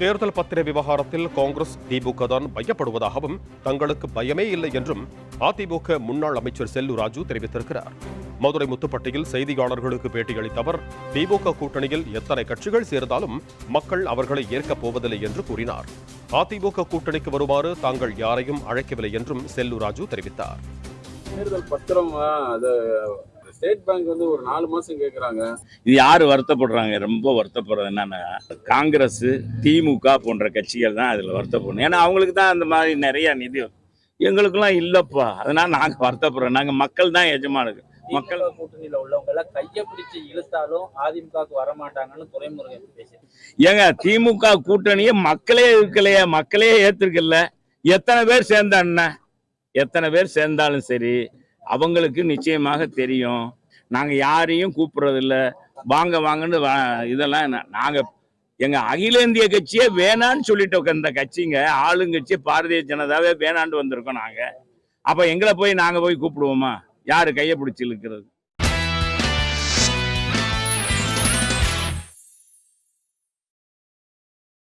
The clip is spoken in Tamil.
தேர்தல் பத்திர விவகாரத்தில் காங்கிரஸ் திமுக தான் பயப்படுவதாகவும் தங்களுக்கு பயமே இல்லை என்றும் அதிமுக முன்னாள் அமைச்சர் செல்லூர் ராஜு தெரிவித்திருக்கிறார். மதுரை முத்துப்பட்டியில் செய்தியாளர்களுக்கு பேட்டியளித்த அவர், திமுக கூட்டணியில் எத்தனை கட்சிகள் சேர்ந்தாலும் மக்கள் அவர்களை ஏற்கப் போவதில்லை என்று கூறினார். அதிமுக கூட்டணிக்கு வருமாறு தாங்கள் யாரையும் அழைக்கவில்லை என்றும் செல்லூர் ராஜு தெரிவித்தார். தேர்தல் பத்திரம் ஸ்டேட் பேங்க் ஒரு 4 மாசம் கேட்குறாங்க. இது யாரு வருத்தப்படுறாங்க? ரொம்ப வருத்தப்படுறது என்னன்னா காங்கிரஸ், திமுக போன்ற கட்சிகள் தான் அதில் வருத்தப்படணும். ஏன்னா அவங்களுக்கு தான் அந்த மாதிரி நிறைய நிதி, எங்களுக்கெல்லாம் இல்லப்பா. அதனால நாங்கள் வருத்தப்படுறோம். நாங்கள் மக்கள் தான் எஜமானுக்கு. மக்கள் கூட்டணியில உள்ளவங்க எல்லாம் கையை பிடிச்சு இழுத்தாலும் அதிமுகவுக்கு வரமாட்டாங்கன்னு துரைமுருகன் பேசி, ஏங்க திமுக கூட்டணியை மக்களே இருக்கலையே, மக்களே ஏத்திருக்கல. எத்தனை பேர் சேர்ந்தான்னா, எத்தனை பேர் சேர்ந்தாலும் சரி அவங்களுக்கு நிச்சயமாக தெரியும். நாங்க யாரையும் கூப்பிடுறதில்ல, வாங்க வாங்கன்னு இதெல்லாம் நாங்க எங்க அகில இந்திய கட்சியே வேணான்னு சொல்லிட்டு இந்த கட்சிங்க ஆளுங்கட்சி பாரதிய ஜனதாவே வேணான்னு வந்திருக்கோம் நாங்க. அப்ப எங்களை போய் நாங்க போய் கூப்பிடுவோமா? யாரு கையை பிடிச்சி இழுக்கிறது?